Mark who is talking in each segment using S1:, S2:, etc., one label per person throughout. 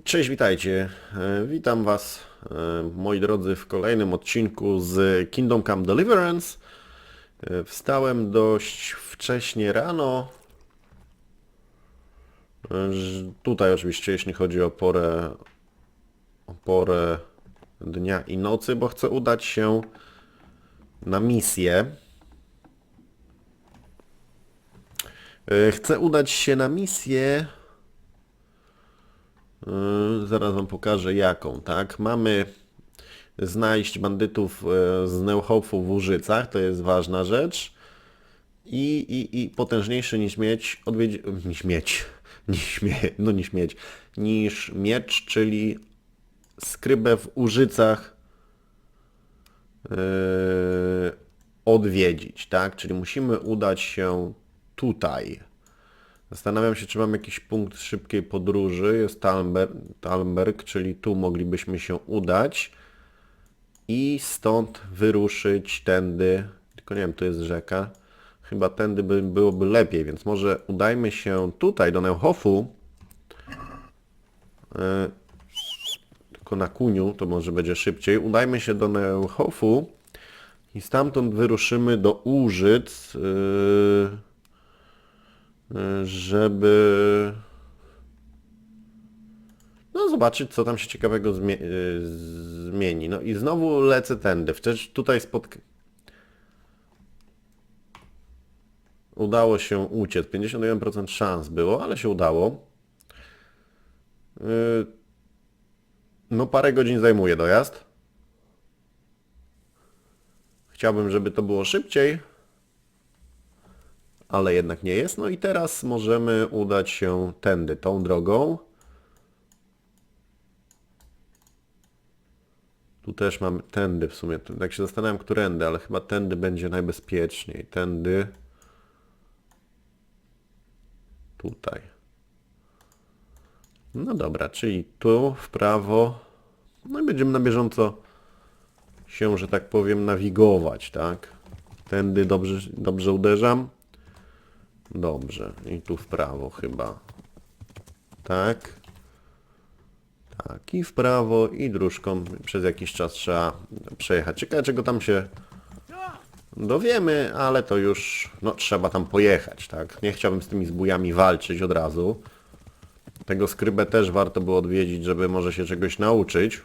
S1: Cześć, witajcie. Witam Was, moi drodzy, w kolejnym odcinku z Kingdom Come Deliverance. Wstałem dość wcześnie rano. Tutaj oczywiście, jeśli chodzi o porę dnia i nocy, bo chcę udać się na misję. Chcę udać się na misję. Zaraz Wam pokażę jaką, tak? Mamy znaleźć bandytów z Neuhofu w Łużycach, to jest ważna rzecz. I potężniejszy niż mieć, niż miecz, czyli skrybę w Łużycach odwiedzić, tak? Czyli musimy udać się tutaj. Zastanawiam się, czy mam jakiś punkt szybkiej podróży. Jest Talmberg, czyli tu moglibyśmy się udać i stąd wyruszyć tędy. Tylko nie wiem, tu jest rzeka. Chyba tędy byłoby lepiej, więc może udajmy się tutaj, do Neuhofu. Tylko na kuniu, to może będzie szybciej. Udajmy się do Neuhofu i stamtąd wyruszymy do Łużyc, żeby zobaczyć, co tam się ciekawego zmieni. No i znowu lecę tędy. Wcześniej tutaj udało się uciec. 51% szans było, ale się udało. No parę godzin zajmuje dojazd. Chciałbym, żeby to było szybciej, ale jednak nie jest. No i teraz możemy udać się tędy, tą drogą. Tu też mamy tędy w sumie. Tak się zastanawiam, którędy, ale chyba tędy będzie najbezpieczniej. Tędy. Tutaj. No dobra, czyli tu w prawo. No i będziemy na bieżąco się, że tak powiem, nawigować, tak? Tędy dobrze uderzam. Dobrze. I tu w prawo chyba. Tak. Tak, i w prawo, i dróżką przez jakiś czas trzeba przejechać. Ciekawe, czego tam się dowiemy, ale to już, no, trzeba tam pojechać, tak? Nie chciałbym z tymi zbójami walczyć od razu. Tego skrybę też warto było odwiedzić, żeby może się czegoś nauczyć.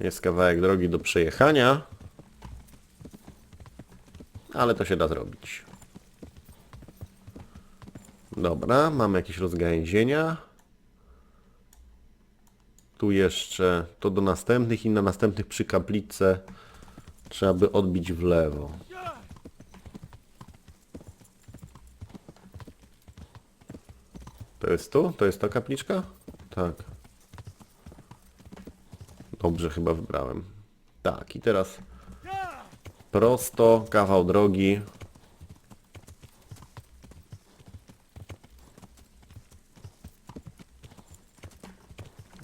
S1: Jest kawałek drogi do przejechania, ale to się da zrobić. Dobra, mamy jakieś rozgałęzienia. Tu jeszcze to do następnych i na następnych przy kaplicy trzeba by odbić w lewo. To jest tu? To jest ta kapliczka? Tak. Dobrze chyba wybrałem. Tak, i teraz prosto, kawał drogi.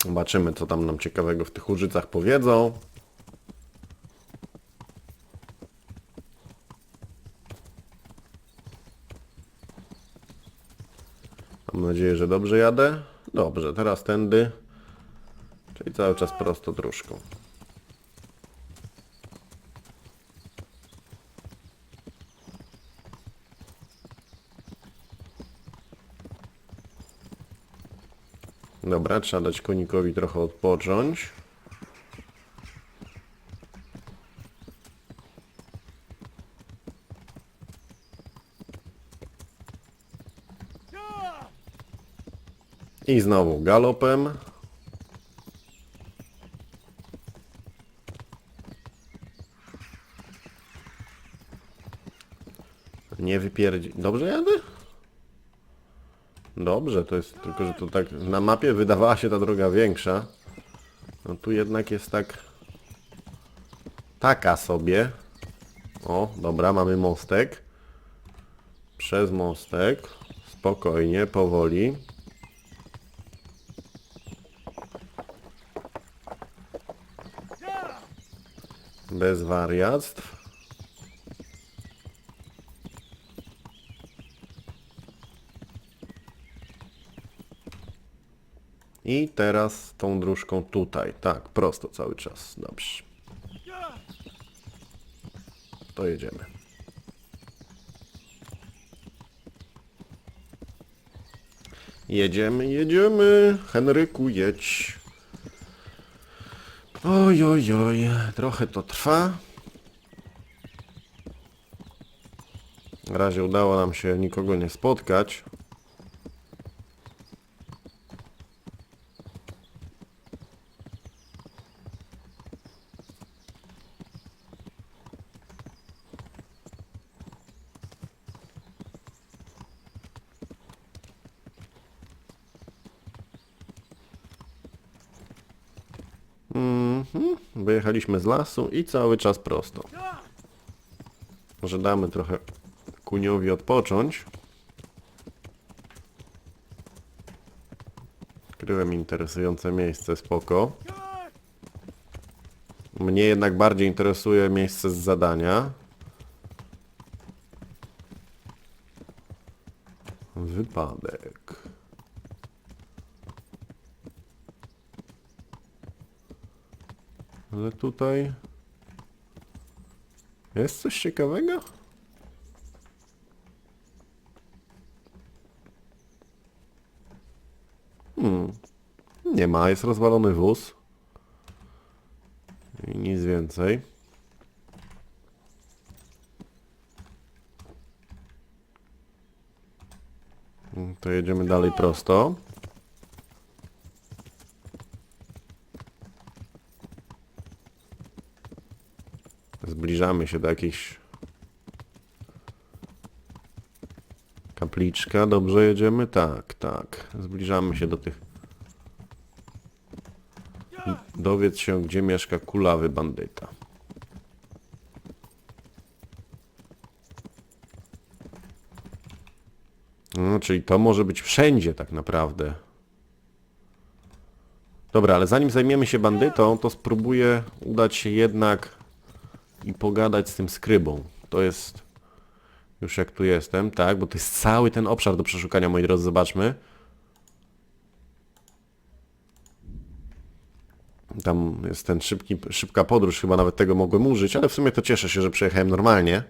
S1: Zobaczymy, co tam nam ciekawego w tych Łużycach powiedzą. Mam nadzieję, że dobrze jadę. Dobrze, teraz tędy. Czyli cały czas prosto dróżką. Dobra, trzeba dać konikowi trochę odpocząć. I znowu galopem. Nie wypierdzi... Dobrze jadę? Dobrze, to jest tylko, że to tak na mapie wydawała się ta droga większa. No tu jednak jest tak... Taka sobie. O, dobra, mamy mostek. Przez mostek. Spokojnie, powoli. Bez wariactw. I teraz tą dróżką tutaj. Tak, prosto cały czas. Dobrze. To jedziemy. Jedziemy, jedziemy. Henryku, jedź. Oj, oj, oj. Trochę to trwa. Na razie udało nam się nikogo nie spotkać. Wyjechaliśmy z lasu i cały czas prosto. Może damy trochę kuniowi odpocząć. Kryłem interesujące miejsce, spoko. Mnie jednak bardziej interesuje miejsce z zadania. Wypadek. Ale tutaj... Jest coś ciekawego? Nie ma, jest rozwalony wóz. I nic więcej. To jedziemy dalej prosto. Zbliżamy się do jakiejś... Kapliczka, dobrze jedziemy? Tak, tak. Zbliżamy się do tych... Dowiedz się, gdzie mieszka kulawy bandyta. No, czyli to może być wszędzie tak naprawdę. Dobra, ale zanim zajmiemy się bandytą, to spróbuję udać się jednak i pogadać z tym skrybą. To jest... Już jak tu jestem, tak? Bo to jest cały ten obszar do przeszukania, moi drodzy, zobaczmy. Tam jest ten szybka podróż, chyba nawet tego mogłem użyć, ale w sumie to cieszę się, że przejechałem normalnie.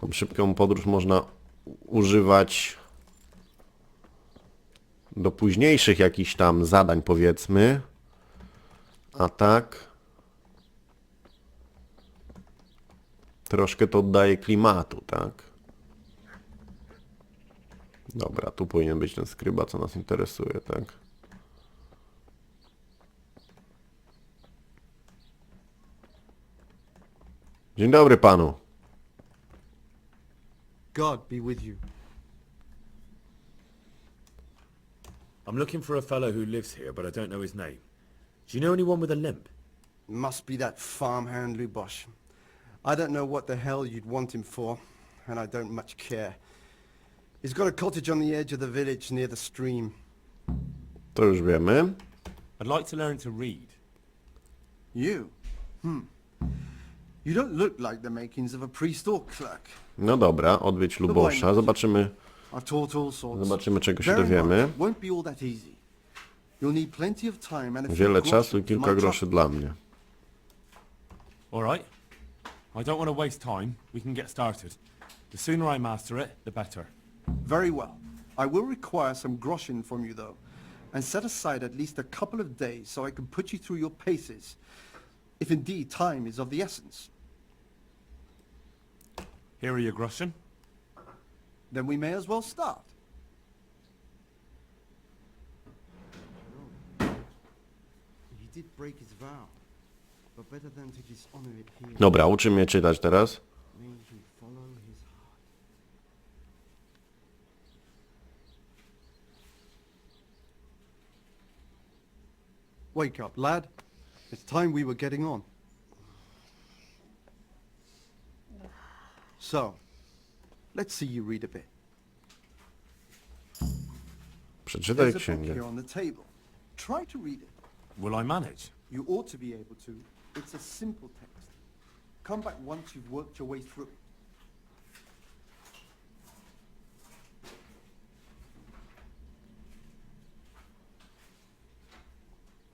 S1: Tą szybką podróż można używać do późniejszych jakichś tam zadań, powiedzmy. A tak... Troszkę to oddaje klimatu, tak? Dobra, tu powinien być ten skryba, co nas interesuje, tak? Dzień dobry panu.
S2: God be with you.
S3: I'm looking for a fellow who lives here, but I don't know his name. Do you know anyone with a limp?
S2: Must be that farmhand Lubosh. I don't know what the hell you'd want him for, and I don't much care. He's got a cottage on the edge of the village near the stream.
S1: To już wiemy.
S3: I'd like to learn to read.
S2: You? You don't look like the makings of a priest or clerk.
S1: No dobra, odwiedź Lubosza. Zobaczymy,
S2: I've taught all sorts.
S1: czego się
S2: Bear in
S1: dowiemy.
S2: mind, it won't be all that easy. You'll need plenty of time and a few
S1: Wiele
S2: groszy
S1: czasu i
S2: for
S1: kilka
S2: my
S1: groszy
S2: trouble.
S1: dla mnie.
S3: All right. I don't want to waste time. We can get started. The sooner I master it, the better.
S2: Very well. I will require some groschen from you, though, and set aside at least a couple of days so I can put you through your paces, if indeed time is of the essence.
S3: Here are your groschen.
S2: Then we may as well start. He did break his vow, but better than to dishonor it here.
S1: Dobra, uczy mnie czytać teraz.
S2: May he follow his heart. Wake up, lad. It's time we were getting on. So, let's see you read a bit.
S1: Przeczytaj
S2: There's a book
S1: księgę.
S2: here on the table. Try to read it.
S3: Will I manage?
S2: You ought to be able to. It's a simple text. Come back once you've worked your way through.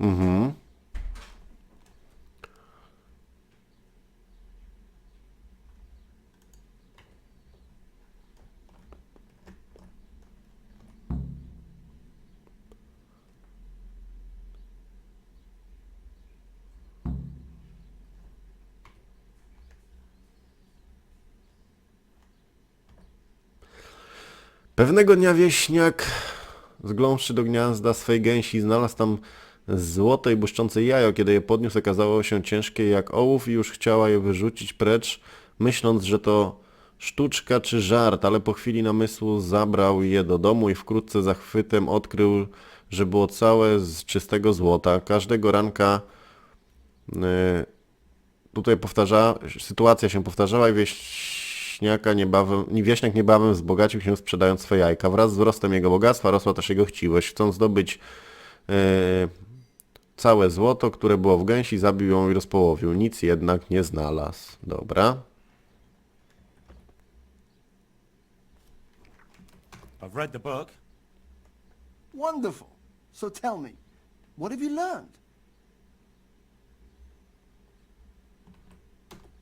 S1: Mhm. Pewnego dnia wieśniak, zglądszy do gniazda swej gęsi, znalazł tam złote i błyszczące jajo. Kiedy je podniósł, okazało się ciężkie jak ołów i już chciała je wyrzucić precz, myśląc, że to sztuczka czy żart, ale po chwili namysłu zabrał je do domu i wkrótce zachwytem odkrył, że było całe z czystego złota. Każdego ranka tutaj sytuacja się powtarzała i wieśniak niebawem wzbogacił się, sprzedając swe jajka. Wraz z wzrostem jego bogactwa rosła też jego chciwość. Chcąc zdobyć całe złoto, które było w gęsi, zabił ją i rozpołowił. Nic jednak nie znalazł. Dobra.
S3: I've read the book.
S2: Wonderful. So tell me, what have you learned?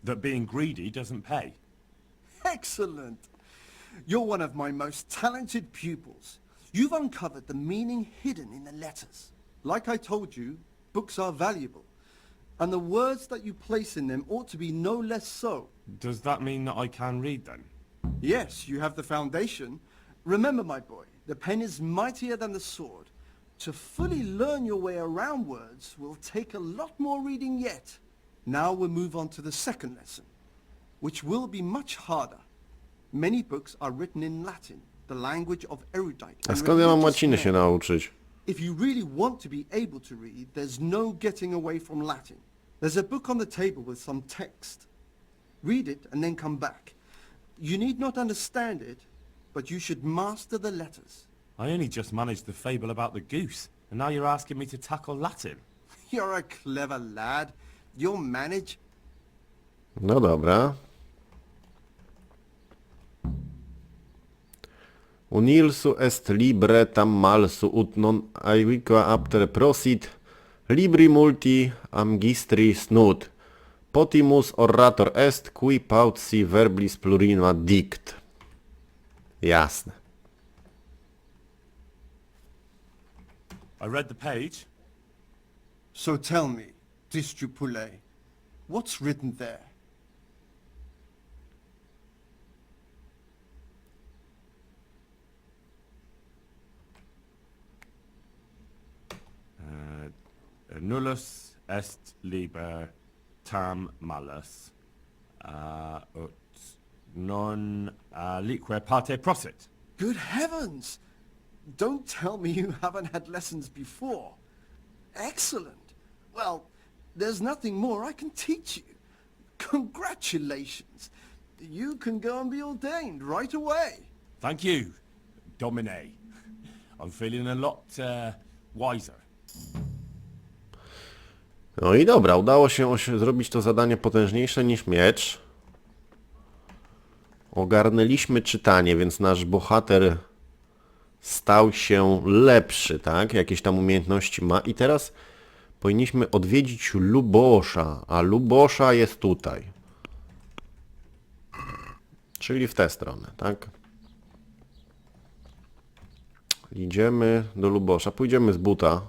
S3: That being greedy doesn't pay.
S2: Excellent. You're one of my most talented pupils. You've uncovered the meaning hidden in the letters. Like I told you, books are valuable. And the words that you place in them ought to be no less so.
S3: Does that mean that I can read then?
S2: Yes, you have the foundation. Remember, my boy, the pen is mightier than the sword. To fully learn your way around words will take a lot more reading yet. Now we'll move on to the second lesson, which will be much harder. Many books are written in Latin, the language of erudite.
S1: A
S2: and
S1: skąd ja mam
S2: religious
S1: łaciny się
S2: men.
S1: nauczyć?
S2: If you really want to be able to read, there's no getting away from Latin. There's a book on the table with some text. Read it and then come back. You need not understand it, but you should master the letters.
S3: I only just managed the fable about the goose, and now you're asking me to tackle Latin.
S2: You're a clever lad. You'll manage.
S1: No dobra. Unilsu est libre tam malsu ut non aeviqa apter prosit libri multi amgistri snut potimus orator est qui pauci verbis plurima dict. Jasne.
S3: I read the page.
S2: So tell me, Distupule, what's written there?
S3: Nullus est liber tam malus ut non alique parte prosit.
S2: Good heavens! Don't tell me you haven't had lessons before. Excellent. Well, there's nothing more I can teach you. Congratulations. You can go and be ordained right away.
S3: Thank you, Domine. I'm feeling a lot wiser.
S1: No i dobra, udało się zrobić to zadanie potężniejsze niż miecz. Ogarnęliśmy czytanie, więc nasz bohater stał się lepszy, tak? Jakieś tam umiejętności ma. I teraz powinniśmy odwiedzić Lubosza, a Lubosza jest tutaj. Czyli w tę stronę, tak? Idziemy do Lubosza. Pójdziemy z buta.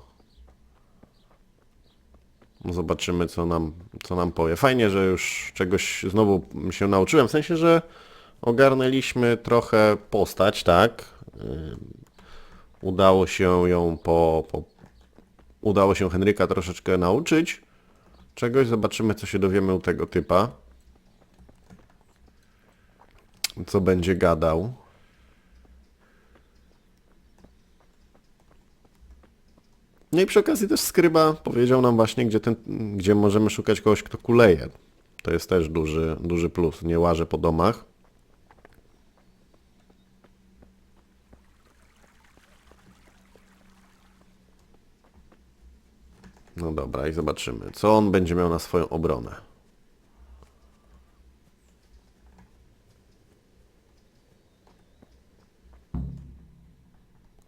S1: Zobaczymy, co nam powie. Fajnie, że już czegoś znowu się nauczyłem. W sensie, że ogarnęliśmy trochę postać, tak? Udało się ją udało się Henryka troszeczkę nauczyć czegoś. Zobaczymy, co się dowiemy u tego typa. Co będzie gadał. No i przy okazji też skryba powiedział nam właśnie, gdzie możemy szukać kogoś, kto kuleje. To jest też duży plus. Nie łażę po domach. No dobra, i zobaczymy, co on będzie miał na swoją obronę.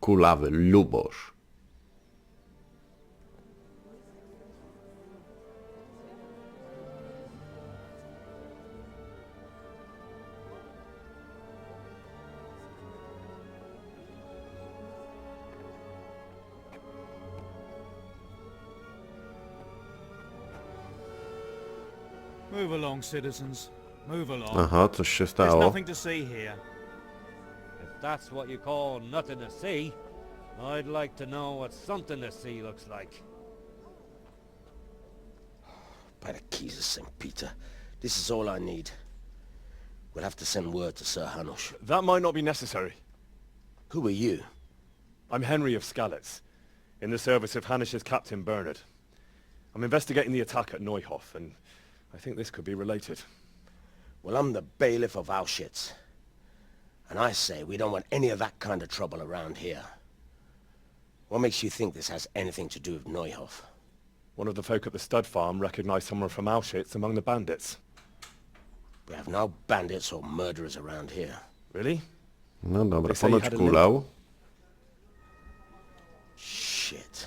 S1: Kulawy Lubosz.
S4: Move along, citizens. Move along.
S1: Aha, coś się
S4: There's
S1: stało.
S4: nothing to see here.
S5: If that's what you call nothing to see, I'd like to know what something to see looks like.
S6: By the keys of St. Peter, this is all I need. We'll have to send word to Sir Hanush.
S7: That might not be necessary.
S6: Who are you?
S7: I'm Henry of Skalitz, in the service of Hanish's captain Bernard. I'm investigating the attack at Neuhof, and I think this could be related.
S6: Well, I'm the bailiff of Auschwitz. And I say we don't want any of that kind of trouble around here. What makes you think this has anything to do with Neuhof?
S7: One of the folk at the stud farm recognized someone from Auschwitz among the bandits.
S6: We have no bandits or murderers around here.
S7: Really?
S1: No dobra,
S7: They say you
S1: ponoć
S7: had a
S1: kulał.
S6: Shit.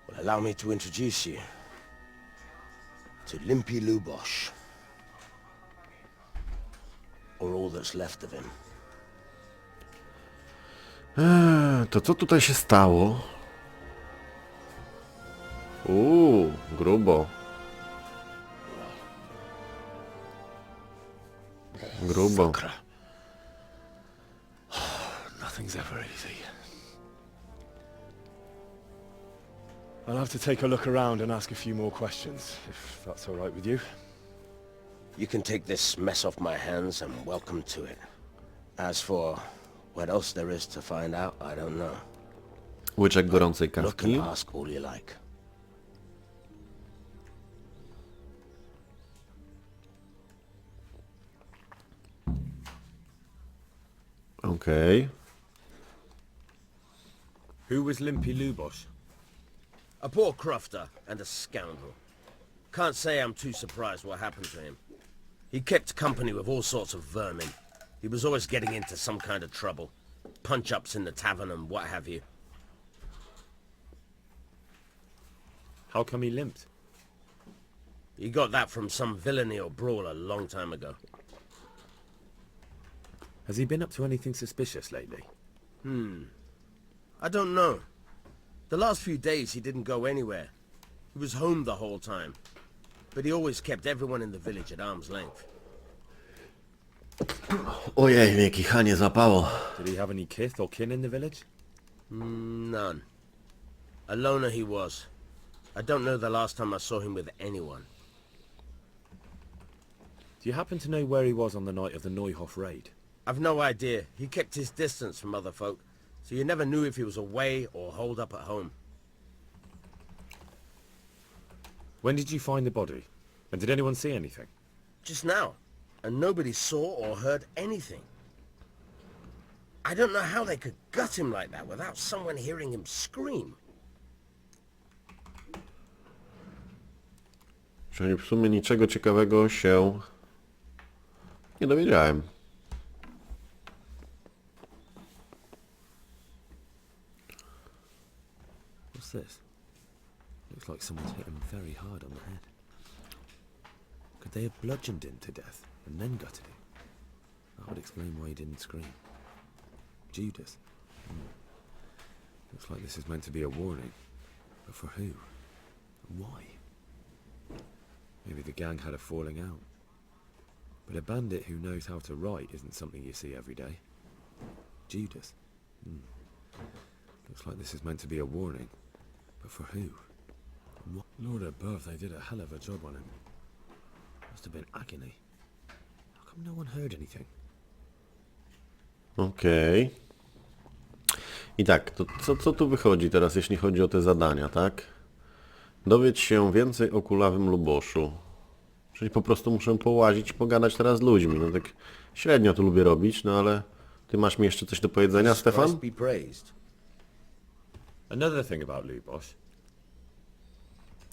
S6: Well, allow me to introduce you to Limpy Lubosh. Or all that's left of him.
S1: To co tutaj się stało? Grubo. Grubo.
S6: Fucker.
S7: Nothing's ever easy. I'll have to take a look around and ask a few more questions, if that's all right with you.
S6: You can take this mess off my hands and welcome to it. As for what else there is to find out, I don't know.
S1: Łyczek gorącej
S6: Look
S1: kawki.
S6: and ask all you like.
S1: Okej.
S3: Who was Limpy Lubosh?
S6: A poor crofter and a scoundrel. Can't say I'm too surprised what happened to him. He kept company with all sorts of vermin. He was always getting into some kind of trouble. Punch-ups in the tavern and what have you.
S3: How come he limped?
S6: He got that from some villainy or brawl a long time ago.
S3: Has he been up to anything suspicious lately?
S6: I don't know. The last few days he didn't go anywhere. He was home the whole time. But he always kept everyone in the village at arm's length.
S1: Ojej, mnie kichanie zapało.
S3: Did he have any kith or kin in the village?
S6: None. A loner he was. I don't know the last time I saw him with anyone.
S3: Do you happen to know where he was on the night of the Neuhof raid?
S6: I've no idea. He kept his distance from other folk, so you never knew if he was away or holed up at home.
S3: When did you find the body? And did anyone see anything?
S6: Just now. And nobody saw or heard anything. I don't know how they could gut him like that without someone hearing him scream.
S1: Czyli w sumie niczego ciekawego się nie dowiedziałem.
S3: What's this? Looks like someone's hit him very hard on the head. Could they have bludgeoned him to death and then gutted him? That would explain why he didn't scream. Judas. Looks like this is meant to be a warning. But for who? And why? Maybe the gang had a falling out. But a bandit who knows how to write isn't something you see every day. Judas. Looks like this is meant to be a warning. But for who? And what? Lord above, they did a hell of a job on him. Must have been agony. How come no one heard anything?
S1: Okej. I tak, to co tu wychodzi teraz, jeśli chodzi o te zadania, tak? Dowiedz się więcej o kulawym Luboszu. Czyli po prostu muszę połazić i pogadać teraz z ludźmi. No tak średnio to lubię robić, no ale ty masz mi jeszcze coś do powiedzenia, Stefan?
S6: Christ be praised.
S3: Another thing about Lubosh.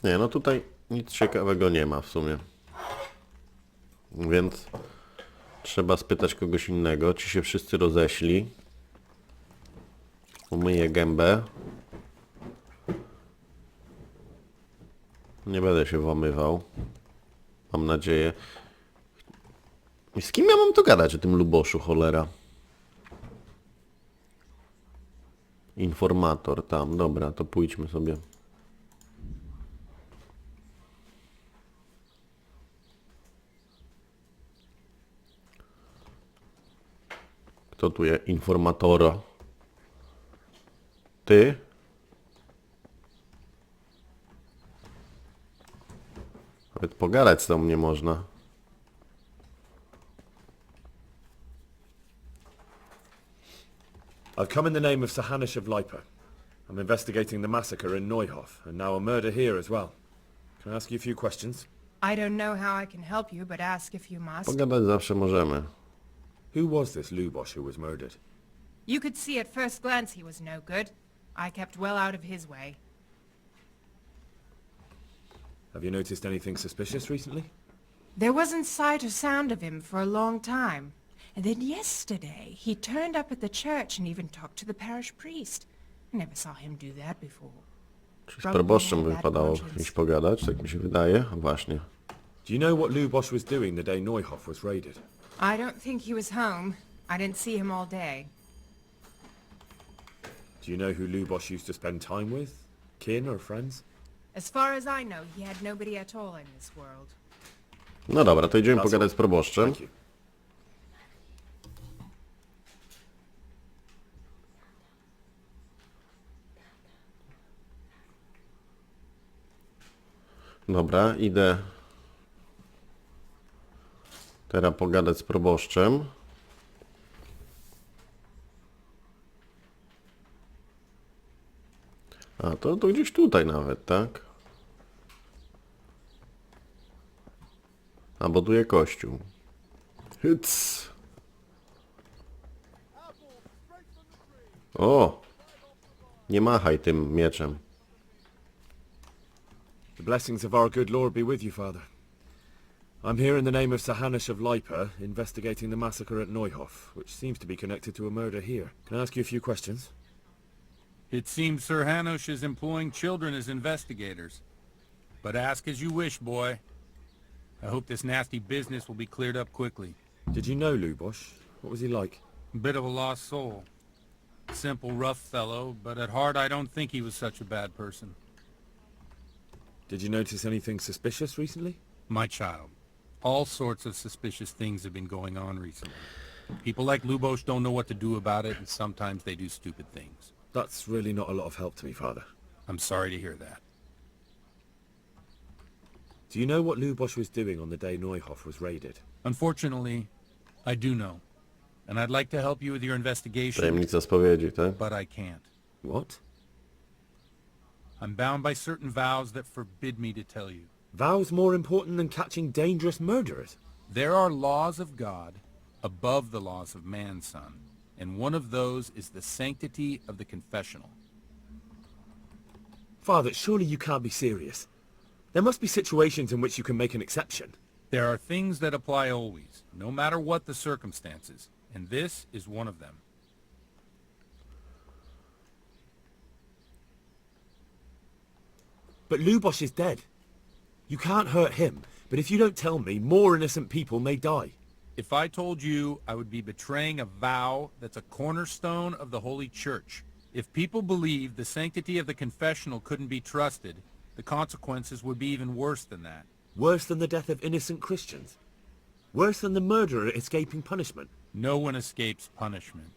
S1: Nie, no tutaj nic ciekawego nie ma w sumie. Więc trzeba spytać kogoś innego, czy się wszyscy roześli. Umyję gębę. Nie będę się włamywał. Mam nadzieję. I z kim ja mam tu gadać o tym Luboszu, cholera? Informator tam, dobra, to pójdźmy sobie. Kto tu jest informatoro? Ty? Nawet pogadać z tą nie można.
S7: I've come in the name of Sir Hanish of Lipa. I'm investigating the massacre in Neuhof, and now a murder here as well. Can I ask you a few questions?
S8: I don't know how I can help you, but ask if you must.
S1: Pogadać zawsze możemy.
S7: Who was this Lubosh who was murdered?
S8: You could see at first glance he was no good. I kept well out of his way.
S7: Have you noticed anything suspicious recently?
S8: There wasn't sight or sound of him for a long time. And then yesterday, he turned up at the church and even talked to the parish priest. I never saw him do that before.
S1: Czy z proboszczem by wypadało kimś pogadać? Tak mi się wydaje. A właśnie.
S7: Do you know what Lubosh was doing the day Neuhof was raided?
S8: I don't think he was home. I didn't see him all day.
S7: Do you know who Lubosh used to spend time with? Kin or friends?
S8: As far as I know, he had nobody at all in this world.
S1: No dobra, to idziemy
S7: That's
S1: pogadać z proboszczem.
S7: Thank you.
S1: Dobra, idę teraz pogadać z proboszczem. A, to gdzieś tutaj nawet, tak? A, buduje kościół. Hyc. O! Nie machaj tym mieczem.
S7: The blessings of our good Lord be with you, Father. I'm here in the name of Sir Hanish of Lipa, investigating the massacre at Neuhof, which seems to be connected to a murder here. Can I ask you a few questions?
S9: It seems Sir Hanush is employing children as investigators. But ask as you wish, boy. I hope this nasty business will be cleared up quickly.
S7: Did you know Lubosh? What was he like?
S9: A bit of a lost soul. Simple, rough fellow, but at heart I don't think he was such a bad person.
S7: Did you notice anything suspicious recently?
S9: My child, all sorts of suspicious things have been going on recently. People like Lubosh don't know what to do about it, and sometimes they do stupid things.
S7: That's really not a lot of help to me, Father.
S9: I'm sorry to hear that.
S7: Do you know what Lubosh was doing on the day Neuhof was raided?
S9: Unfortunately, I do know. And I'd like to help you with your investigation,
S1: Tajemnica spowiedzi, tak?
S9: but I can't.
S7: What?
S9: I'm bound by certain vows that forbid me to tell you.
S7: Vows more important than catching dangerous murderers?
S9: There are laws of God above the laws of man, son. And one of those is the sanctity of the confessional.
S7: Father, surely you can't be serious. There must be situations in which you can make an exception.
S9: There are things that apply always, no matter what the circumstances. And this is one of them.
S7: But Lubosh is dead. You can't hurt him, but if you don't tell me, more innocent people may die.
S9: If I told you, I would be betraying a vow that's a cornerstone of the Holy Church. If people believed the sanctity of the confessional couldn't be trusted, the consequences would be even worse than that.
S7: Worse than the death of innocent Christians? Worse than the murderer escaping punishment?
S9: No one escapes punishment.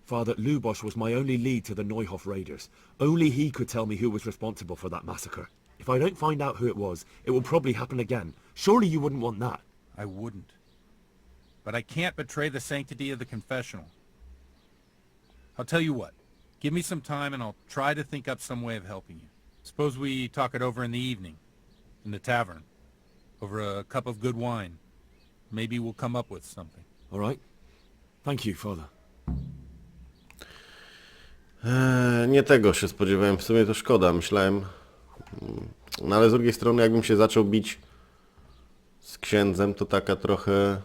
S7: Father, Lubosh was my only lead to the Neuhof raiders. Only he could tell me who was responsible for that massacre. If I don't find out who it was, it will probably happen again. Surely you wouldn't want that.
S9: I wouldn't. But I can't betray the sanctity of the confessional. I'll tell you what. Give me some time and I'll try to think up some way of helping you. Suppose we talk it over in the evening, in the tavern, over a cup of good wine. Maybe we'll come up with something.
S7: All right. Thank you, Father.
S1: Nie tego się spodziewałem. W sumie to szkoda. Myślałem... No ale z drugiej strony, jakbym się zaczął bić z księdzem, to taka trochę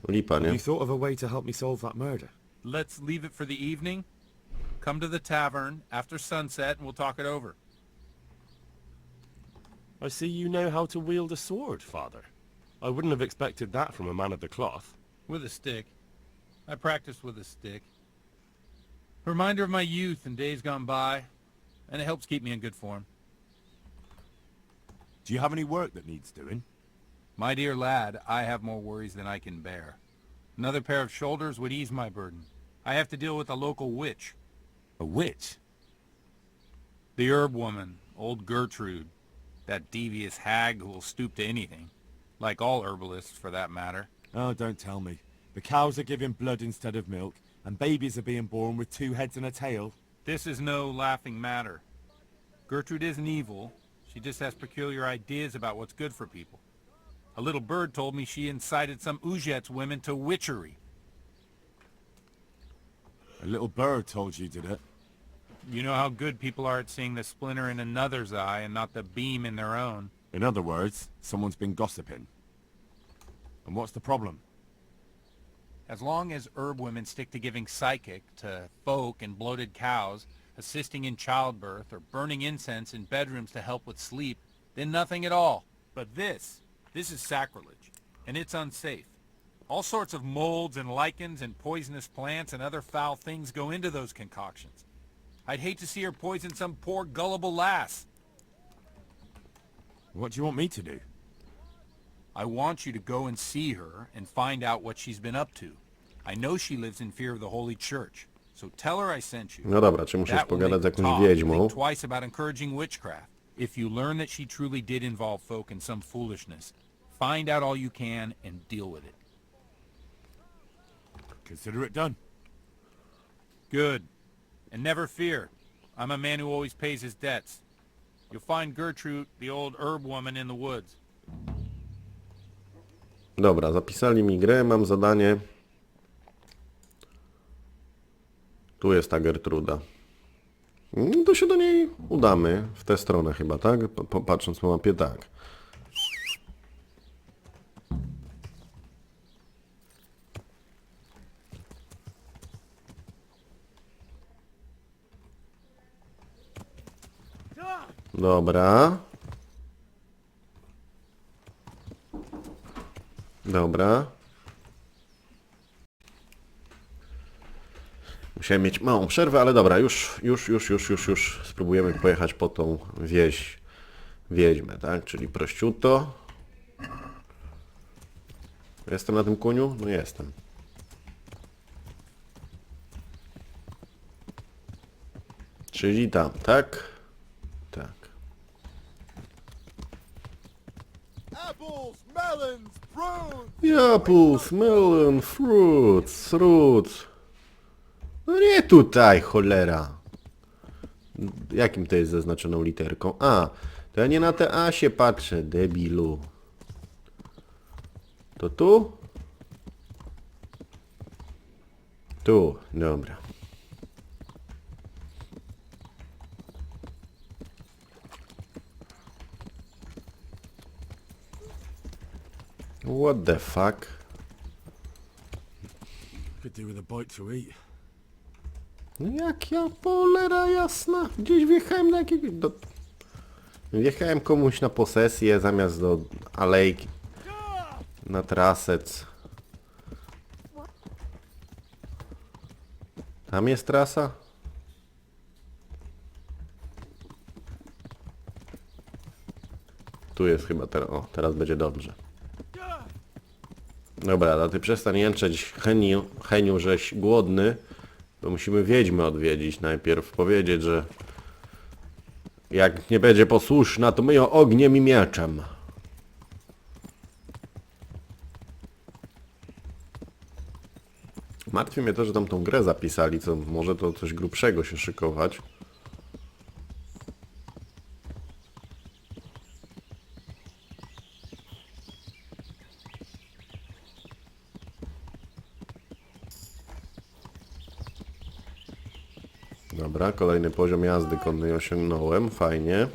S1: lipa,
S7: Have
S1: nie?
S7: you thought of a way to help me solve that murder?
S9: Let's leave it for the evening. Come to the tavern after sunset and we'll talk it over.
S10: I see you know how to wield a sword, Father. I wouldn't have expected that from a man of the cloth.
S9: With a stick. I practice with a stick. A reminder of my youth and days gone by, and it helps keep me in good form.
S10: Do you have any work that needs doing?
S9: My dear lad, I have more worries than I can bear. Another pair of shoulders would ease my burden. I have to deal with a local witch.
S7: A witch?
S9: The herb woman, old Gertrude. That devious hag who will stoop to anything. Like all herbalists, for that matter.
S7: Oh, don't tell me. The cows are giving blood instead of milk, and babies are being born with 2 heads and a tail.
S9: This is no laughing matter. Gertrude isn't evil. She just has peculiar ideas about what's good for people. A little bird told me she incited some Ujet's women to witchery.
S7: A little bird told you, did it?
S9: You know how good people are at seeing the splinter in another's eye and not the beam in their own.
S7: In other words, someone's been gossiping. And what's the problem?
S9: As long as herb women stick to giving psychic to folk and bloated cows, assisting in childbirth, or burning incense in bedrooms to help with sleep, then nothing at all. But this is sacrilege, and it's unsafe. All sorts of molds and lichens and poisonous plants and other foul things go into those concoctions. I'd hate to see her poison some poor gullible lass.
S7: What do you want me to do?
S9: I want you to go and see her and find out what she's been up to. I know she lives in fear of the Holy Church, so tell her I sent you.
S1: No dobra, czy musisz
S9: That will
S1: pogadać z
S9: make her
S1: jakąś
S9: talk,
S1: wiedźmą?
S9: think twice about encouraging witchcraft. If you learn that she truly did involve folk in some foolishness, find out all you can and deal with it.
S7: Consider it done.
S9: Good. And never fear. I'm a man who always pays his debts. You'll find Gertrude, the old herb woman, in the woods.
S1: Dobra, zapisali mi grę, mam zadanie. Tu jest ta Gertruda. No to się do niej udamy. W tę stronę chyba, tak? Patrząc po mapie, tak. Dobra. Dobra. Musiałem mieć małą przerwę, ale dobra, już spróbujemy pojechać po tą wieś wiedźmę, tak? Czyli prościutto. Jestem na tym koniu? No jestem. Czyli tam, tak? Tak.
S11: Apples, melons, prunes.
S1: Apples, melon, fruits. No nie tutaj, cholera. Jakim to jest zaznaczoną literką? A, to ja nie na te A się patrzę, debilu. To tu? Tu, dobra. What the fuck?
S7: Could do with a bite to eat.
S1: No jak ja, cholera jasna, gdzieś wjechałem na jakiegoś... Wjechałem komuś na posesję zamiast do alejki. Na trasec. Tam jest trasa? Tu jest chyba teraz. O, teraz będzie dobrze. Dobra, a ty przestań jęczeć, Heniu, żeś głodny. To musimy wiedźmę odwiedzić najpierw. Powiedzieć, że jak nie będzie posłuszna, to my ją ogniem i mieczem. Martwi mnie to, że tam tą grę zapisali, co może to coś grubszego się szykować. Dobra, kolejny poziom jazdy konnej osiągnąłem, fajnie.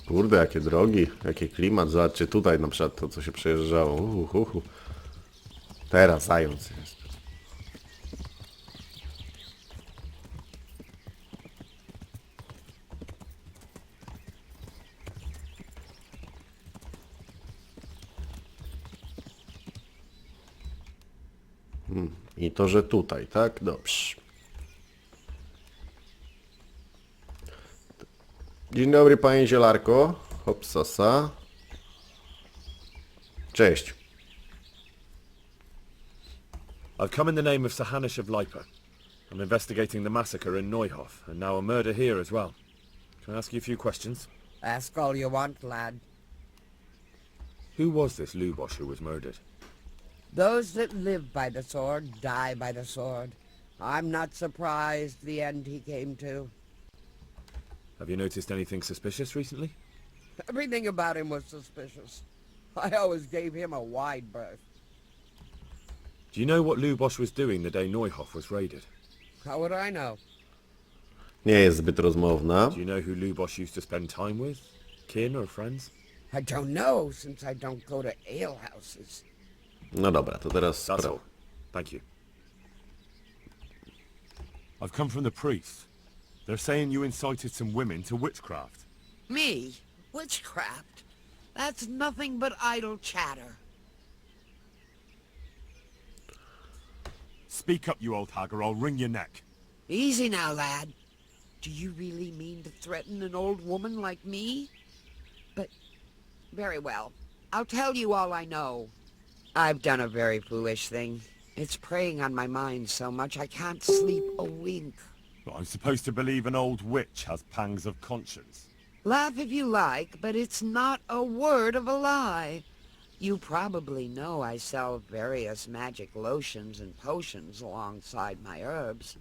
S1: Kurde, jakie drogi, jaki klimat, zobaczcie tutaj na przykład to, co się przejeżdżało. Teraz zając jest. I to, że tutaj, tak? Dobrze. Dzień dobry, panie zielarko. Hopsasa. Cześć.
S7: I've come in the name of Sahanish of Lipa. I'm investigating the massacre in Neuhof, and now a murder here as well. Can I ask you a few questions?
S12: Ask all you want, lad.
S7: Who was this Lubosh who was murdered?
S12: Those that live by the sword die by the sword. I'm not surprised the end he came to.
S7: Have you noticed anything suspicious recently?
S12: Everything about him was suspicious. I always gave him a wide berth.
S7: Do you know what Lubosh was doing the day Neuhof was raided?
S12: How would I know?
S1: Nie jest zbyt rozmowna.
S7: Do you know who Lubosh used to spend time with? Kin or friends?
S12: I don't know, since I don't go to alehouses.
S1: No dobra, to teraz
S7: That's
S1: sprawa.
S7: all. Thank you.
S10: I've come from the priests. They're saying you incited some women to witchcraft.
S12: Me? Witchcraft? That's nothing but idle chatter.
S10: Speak up, you old hag, or I'll wring your neck.
S12: Easy now, lad. Do you really mean to threaten an old woman like me? But, very well. I'll tell you all I know. I've done a very foolish thing. It's preying on my mind so much I can't sleep a wink.
S10: But I'm supposed to believe an old witch has pangs of conscience.
S12: Laugh if you like, but it's not a word of a lie. You probably know I sell various magic lotions and potions alongside my herbs.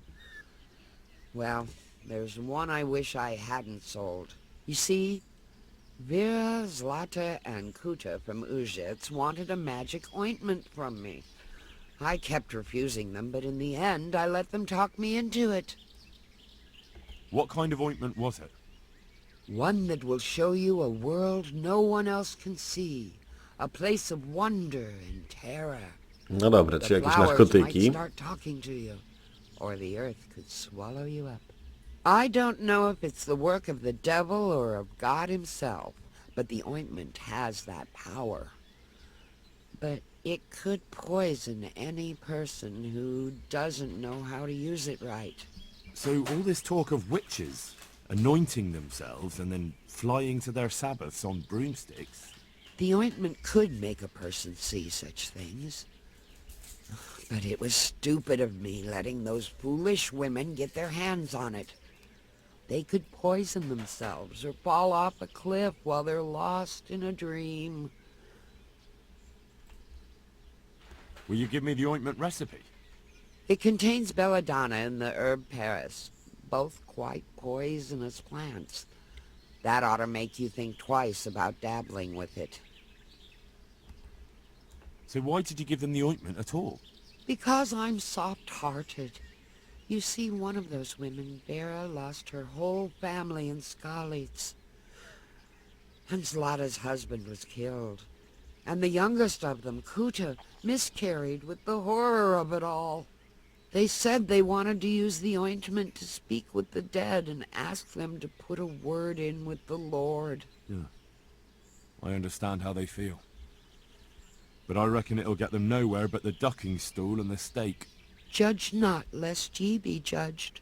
S12: Well, there's one I wish I hadn't sold. You see, Vera, Zlata, and Kuta from Uzhitz wanted a magic ointment from me. I kept refusing them, but in the end I let them talk me into it.
S10: What kind of ointment was it?
S12: One that will show you a world no one else can see. A place of wonder and terror.
S1: No dobra, czy
S12: The
S1: jakieś
S12: flowers
S1: narkotyki?
S12: might start talking to you, or the earth could swallow you up. I don't know if it's the work of the devil or of God himself, but the ointment has that power. But it could poison any person who doesn't know how to use it right.
S10: So all this talk of witches anointing themselves and then flying to their sabbaths on broomsticks.
S12: The ointment could make a person see such things. But it was stupid of me letting those foolish women get their hands on it. They could poison themselves or fall off a cliff while they're lost in a dream.
S10: Will you give me the ointment recipe?
S12: It contains belladonna and the herb Paris, both quite poisonous plants. That ought to make you think twice about dabbling with it.
S10: So why did you give them the ointment at all?
S12: Because I'm soft-hearted. You see, one of those women, Vera, lost her whole family in Skalitz. And Zlata's husband was killed. And the youngest of them, Kuta, miscarried with the horror of it all. They said they wanted to use the ointment to speak with the dead and ask them to put a word in with the Lord.
S10: Yeah. I understand how they feel. But I reckon it'll get them nowhere but the ducking stool and the stake.
S12: Judge not, lest ye be judged.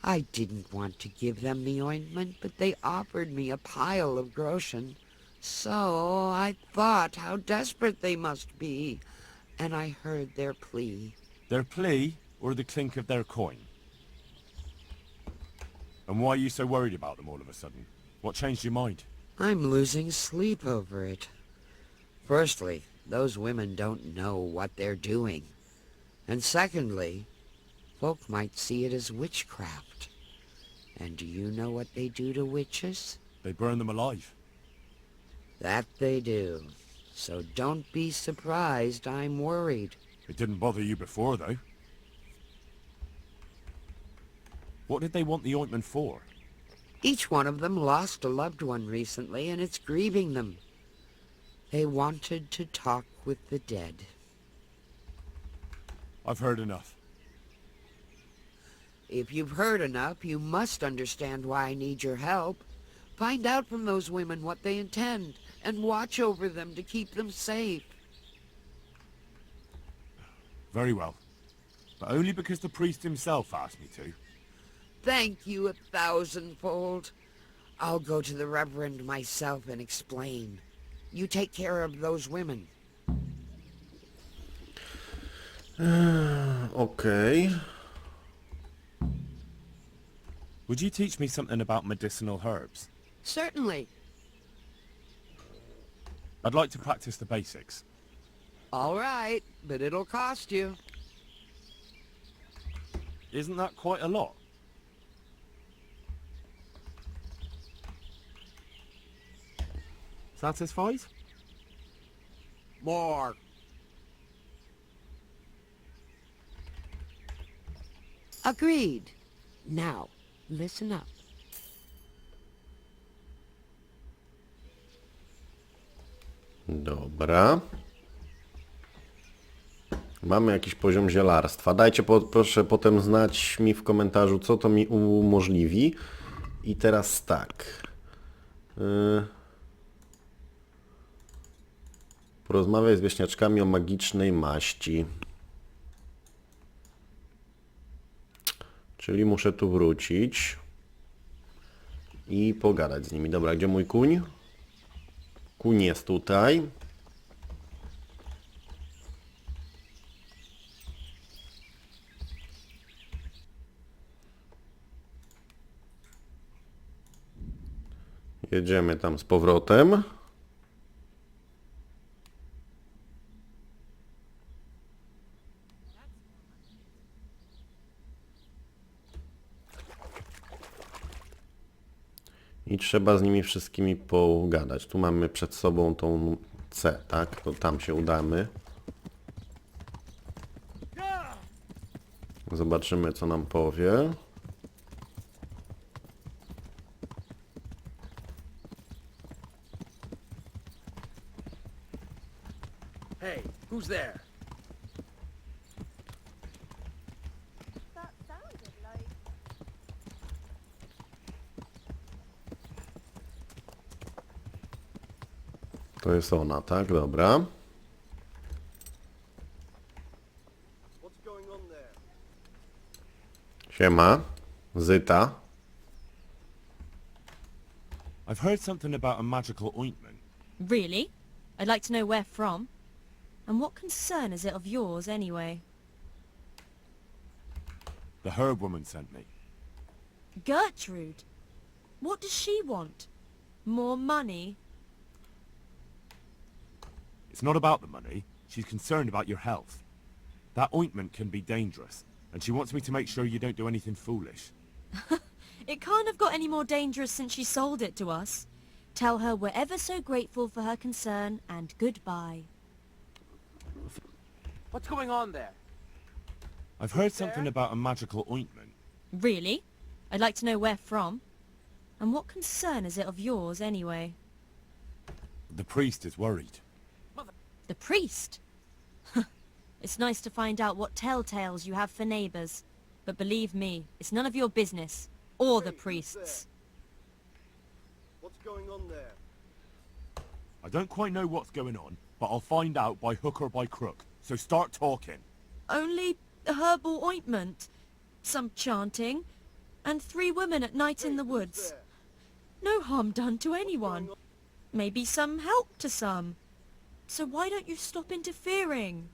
S12: I didn't want to give them the ointment, but they offered me a pile of groschen. So I thought how desperate they must be, and I heard their plea.
S10: Their plea, or the clink of their coin? And why are you so worried about them all of a sudden? What changed your mind?
S12: I'm losing sleep over it. Firstly, those women don't know what they're doing. And secondly, folk might see it as witchcraft. And do you know what they do to witches?
S10: They burn them alive.
S12: That they do. So don't be surprised I'm worried.
S10: It didn't bother you before, though. What did they want the ointment for?
S12: Each one of them lost a loved one recently, and it's grieving them. They wanted to talk with the dead.
S10: I've heard enough.
S12: If you've heard enough, you must understand why I need your help. Find out from those women what they intend, and watch over them to keep them safe.
S10: Very well. But only because the priest himself asked me to.
S12: Thank you 1,000-fold. I'll go to the Reverend myself and explain. You take care of those women.
S1: Okej.
S10: Would you teach me something about medicinal herbs?
S12: Certainly.
S10: I'd like to practice the basics.
S12: All right, but it'll cost you.
S10: Isn't that quite a lot? Satisfied?
S12: More. Agreed. Now, listen up.
S1: Dobra. Mamy jakiś poziom zielarstwa. Dajcie proszę potem znać mi w komentarzu, co to mi umożliwi. I teraz tak. Porozmawiaj z wieśniaczkami o magicznej maści. Czyli muszę tu wrócić i pogadać z nimi. Dobra, gdzie mój kuń? Kuń jest tutaj. Jedziemy tam z powrotem. I trzeba z nimi wszystkimi pogadać. Tu mamy przed sobą tą C, tak? To tam się udamy. Zobaczymy, co nam powie.
S6: Hey, who's there?
S1: To jest ona, tak? Dobra. Siema. Zyta.
S10: I've heard something about a magical ointment.
S13: Really? I'd like to know where from. And what concern is it of yours, anyway?
S10: The herb woman sent me.
S13: Gertrude? What does she want? More money?
S10: It's not about the money. She's concerned about your health. That ointment can be dangerous, and she wants me to make sure you don't do anything foolish.
S13: It can't have got any more dangerous since she sold it to us. Tell her we're ever so grateful for her concern, and goodbye.
S6: What's going on there?
S10: I've heard something about a magical ointment.
S13: Really? I'd like to know where from. And what concern is it of yours, anyway?
S10: The priest is worried.
S13: The priest? It's nice to find out what telltales you have for neighbours. But believe me, it's none of your business. Or the priest's.
S2: What's going on there?
S10: I don't quite know what's going on, but I'll find out by hook or by crook. So start talking.
S13: Only a herbal ointment, some chanting, and 3 women at night in the woods. No harm done to anyone. Maybe some help to some. So why don't you stop interfering?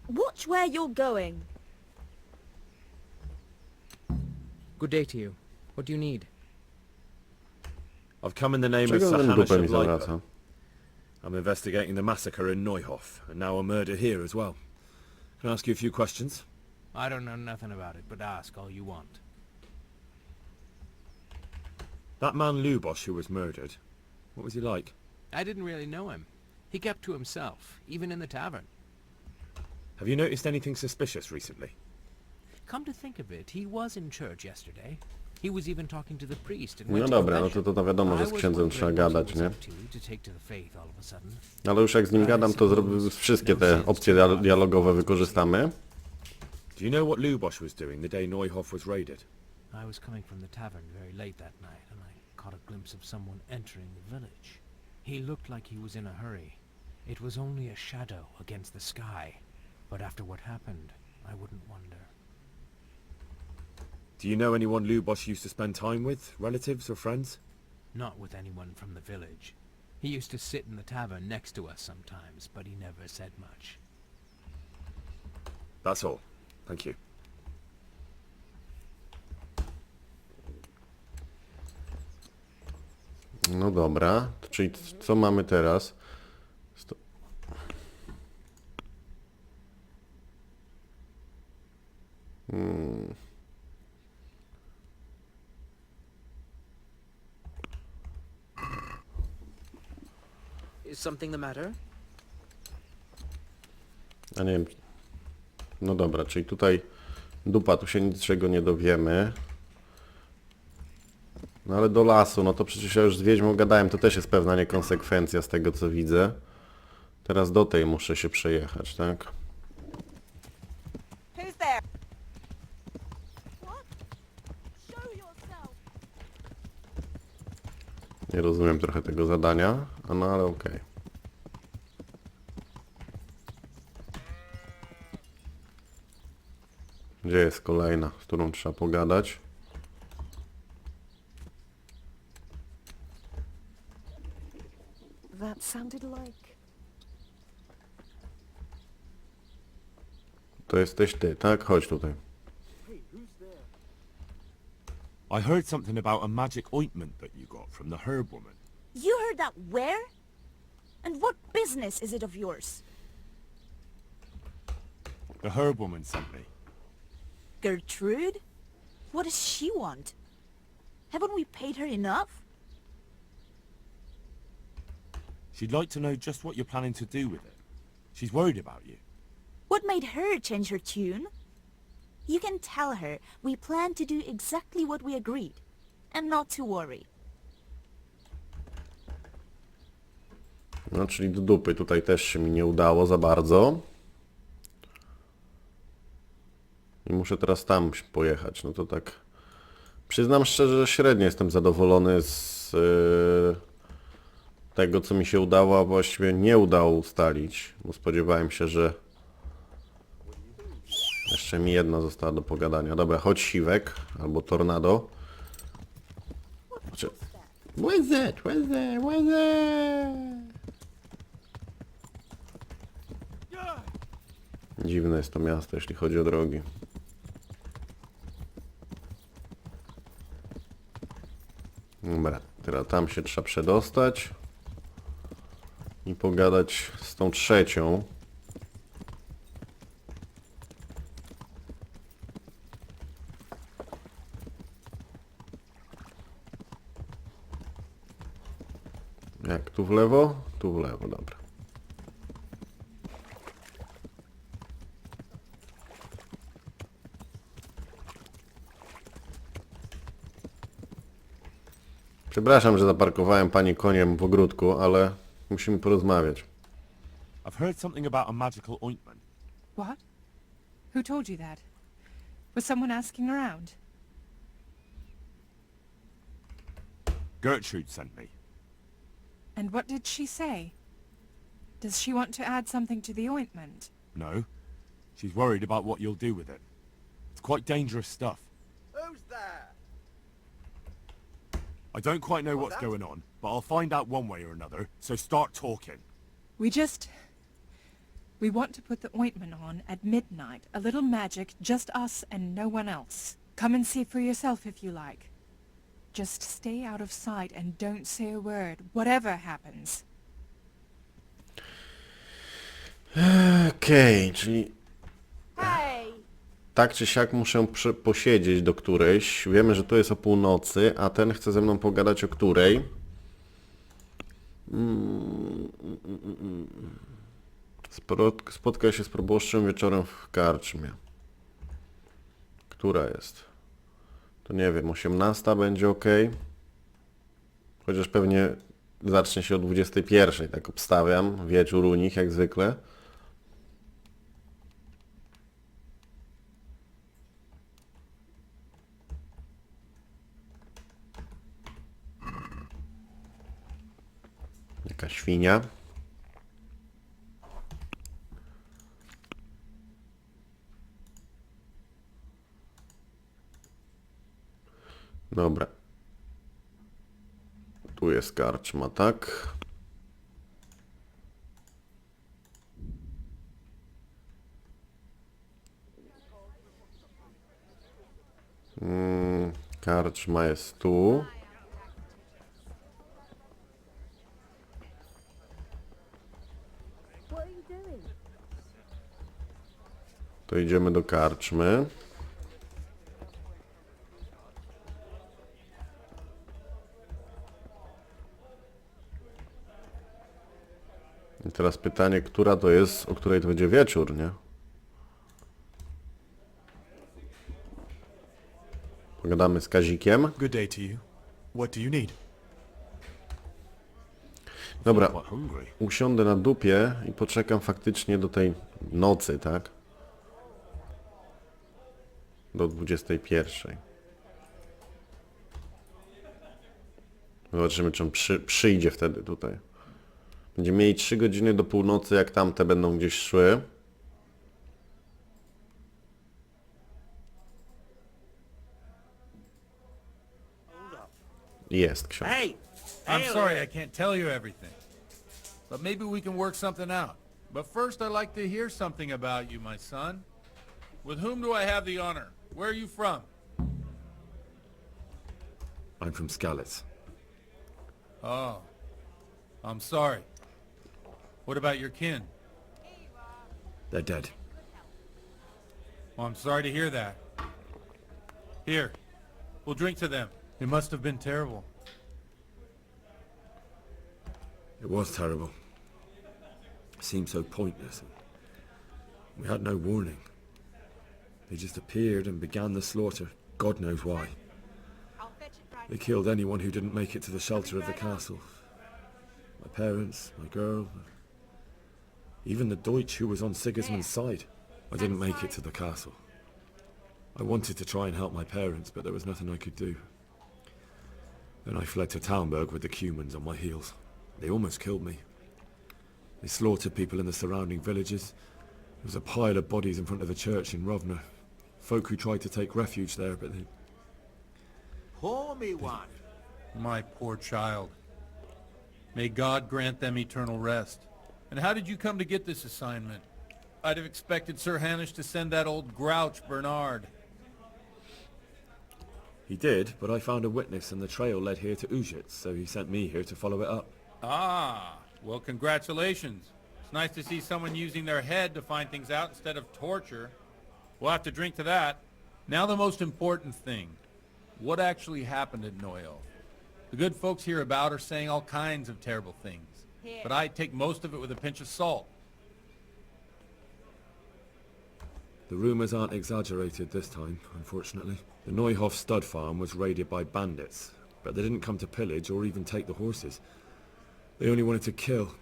S13: Watch where you're going.
S14: Good day to you. What do you need?
S3: I've come in the name of
S1: Czego
S3: Sir
S1: ten
S3: Hamish
S1: dupę mi
S3: of Leipa.
S1: zawraca?
S3: I'm investigating the massacre in Neuhof, and now a murder here as well. Can I ask you a few questions?
S14: I don't know nothing about it, but ask all you want.
S3: That man Lubosh who was murdered, what was he like?
S14: I didn't really know him. He kept to himself, even in the tavern.
S3: Have you noticed anything suspicious recently?
S14: Come to think of it, he was in church yesterday. He was even talking to the priest and
S1: No
S14: went to
S1: dobra, no
S14: confession.
S1: to wiadomo, że z księdzem trzeba gadać, nie? Ale już jak z nim gadam, to wszystkie te opcje dialogowe wykorzystamy.
S3: Do you know what Lubosh was doing the day Neuhof was raided?
S14: I was coming from the tavern very late that night, and I caught a glimpse of someone entering the village. He looked like he was in a hurry. It was only a shadow against the sky, but after what happened, I wouldn't wonder.
S7: Do you know anyone Lubosh used to spend time with? Relatives or friends?
S14: Not with anyone from the village. He used to sit in the tavern next to us sometimes, but he never said much.
S7: That's all. Thank you.
S1: No dobra, to czyli co mamy teraz?
S15: Is something the matter?
S1: A nie wiem. No dobra, czyli tutaj dupa, tu się niczego nie dowiemy. No ale do lasu, no to przecież ja już z wiedźmą gadałem, to też jest pewna niekonsekwencja z tego co widzę. Teraz do tej muszę się przejechać, tak?
S16: Who's there?
S1: Nie rozumiem trochę tego zadania, a no ale okej. Gdzie jest kolejna, z którą trzeba pogadać?
S16: That sounded like...
S1: To jesteś ty, tak? Chodź tutaj.
S10: I heard something about a magic ointment that you got from the herb woman.
S16: You heard that where? And what business is it of yours?
S10: The herb woman sent me.
S16: Gertrude? What does she want? Haven't we paid her enough?
S10: She'd like to know just what you're planning to do with it. She's worried about you.
S16: What made her change her tune? You can tell her we plan to do exactly what we agreed. And not to worry.
S1: No, czyli do dupy. Tutaj też się mi nie udało za bardzo. I muszę teraz tam pojechać. No to tak... Przyznam szczerze, że średnio jestem zadowolony z tego, co mi się udało, a właściwie nie udało ustalić. Bo spodziewałem się, że jeszcze mi jedna została do pogadania. Dobra, chodź Siwek, albo Tornado. Where's that? Where's that? Where's that? Dziwne jest to miasto, jeśli chodzi o drogi. Dobra, teraz tam się trzeba przedostać i pogadać z tą trzecią. Jak tu w lewo? Tu w lewo, dobra. Przepraszam, że zaparkowałem pani koniem w ogródku, ale musimy porozmawiać.
S10: I've heard something about a magical ointment.
S8: What? Who told you that? Was someone asking around?
S10: Gertrude sent me.
S8: And what did she say? Does she want to add something to the ointment?
S10: No. She's worried about what you'll do with it. It's quite dangerous stuff.
S11: Who's there?
S10: I don't quite know what's going on, but I'll find out one way or another, so start talking.
S8: We want to put the ointment on at midnight. A little magic, just us and no one else. Come and see for yourself if you like. Just stay out of sight and don't say a word, whatever happens.
S1: Okej, czyli... Tak czy siak muszę posiedzieć do którejś. Wiemy, że to jest o północy, a ten chce ze mną pogadać o której. Spotkaj się z proboszczem wieczorem w karczmie. Która jest? To nie wiem, 18 będzie ok. Chociaż pewnie zacznie się o 21, tak obstawiam. Wieczór u nich, jak zwykle. Jaka świnia. Dobra. Tu jest karczma, tak? Karczma jest tu. To idziemy do karczmy. I teraz pytanie, która to jest, o której to będzie wieczór, nie? Pogadamy z Kazikiem.
S17: Good day to you. What do you need?
S1: Dobra, usiądę na dupie i poczekam faktycznie do tej nocy, tak? Do 21. Zobaczymy, czy on przyjdzie wtedy tutaj. Będziemy mieli 3 godziny do północy, jak tamte będą gdzieś szły. Jest ksiądz.
S9: Hey! I'm sorry I can't tell you everything. But maybe we can work something out. But first I'd like to hear something about you, my son. With whom do I have the honor? Where are you from?
S3: I'm from Skalitz.
S9: Oh. I'm sorry. What about your kin?
S3: They're dead.
S9: Well, I'm sorry to hear that. Here. We'll drink to them. It must have been terrible.
S3: It was terrible. It seemed so pointless. We had no warning. They just appeared and began the slaughter. God knows why. They killed anyone who didn't make it to the shelter of the castle. My parents, my girl, even the Deutsch who was on Sigismund's side. I didn't make it to the castle. I wanted to try and help my parents, but there was nothing I could do. Then I fled to Talmberg with the Cumans on my heels. They almost killed me. They slaughtered people in the surrounding villages. There was a pile of bodies in front of the church in Rovna. Folk who tried to take refuge there, but they...
S9: Pour me one. My poor child. May God grant them eternal rest. And how did you come to get this assignment? I'd have expected Sir Hanish to send that old grouch, Bernard.
S3: He did, but I found a witness and the trail led here to Ujitz, so he sent me here to follow it up.
S9: Ah, well, congratulations. It's nice to see someone using their head to find things out instead of torture. We'll have to drink to that. Now the most important thing. What actually happened at Neuhof? The good folks hereabout are saying all kinds of terrible things, but I take most of it with a pinch of salt.
S3: The rumours aren't exaggerated this time, unfortunately. The Neuhof stud farm was raided by bandits, but they didn't come to pillage or even take the horses. They only wanted to kill.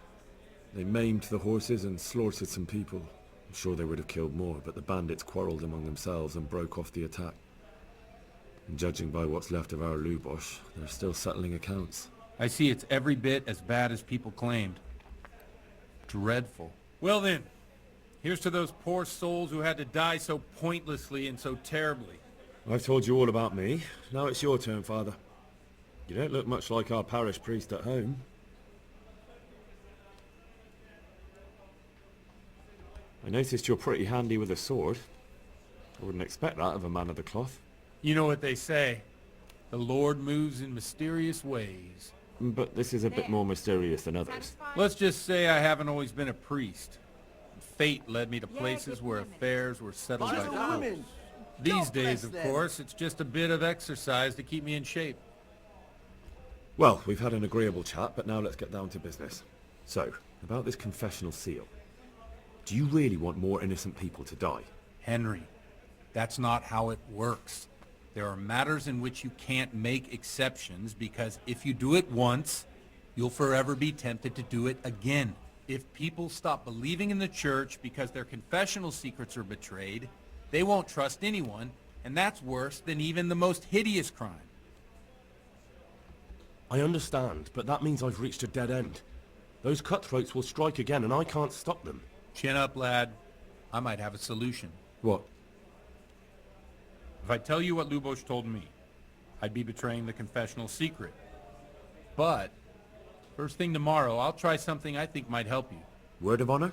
S3: They maimed the horses and slaughtered some people. I'm sure they would have killed more, but the bandits quarrelled among themselves and broke off the attack. And judging by what's left of our Lubosh, they're still settling accounts.
S9: I see it's every bit as bad as people claimed. Dreadful. Well then, here's to those poor souls who had to die so pointlessly and so terribly.
S3: I've told you all about me. Now it's your turn, Father. You don't look much like our parish priest at home. I noticed you're pretty handy with a sword. I wouldn't expect that of a man of the cloth.
S9: You know what they say. The Lord moves in mysterious ways.
S3: But this is a bit more mysterious than others.
S9: Let's just say I haven't always been a priest. Fate led me to places where affairs were settled by the popes. These days, of course, it's just a bit of exercise to keep me in shape.
S3: Well, we've had an agreeable chat, but now let's get down to business. So, about this confessional seal. Do you really want more innocent people to die?
S9: Henry, that's not how it works. There are matters in which you can't make exceptions because if you do it once, you'll forever be tempted to do it again. If people stop believing in the church because their confessional secrets are betrayed, they won't trust anyone, and that's worse than even the most hideous crime.
S10: I understand, but that means I've reached a dead end. Those cutthroats will strike again, and I can't stop them.
S9: Chin up, lad. I might have a solution.
S3: What?
S9: If I tell you what Lubosh told me, I'd be betraying the confessional secret. But first thing tomorrow, I'll try something I think might help you.
S7: Word of honor?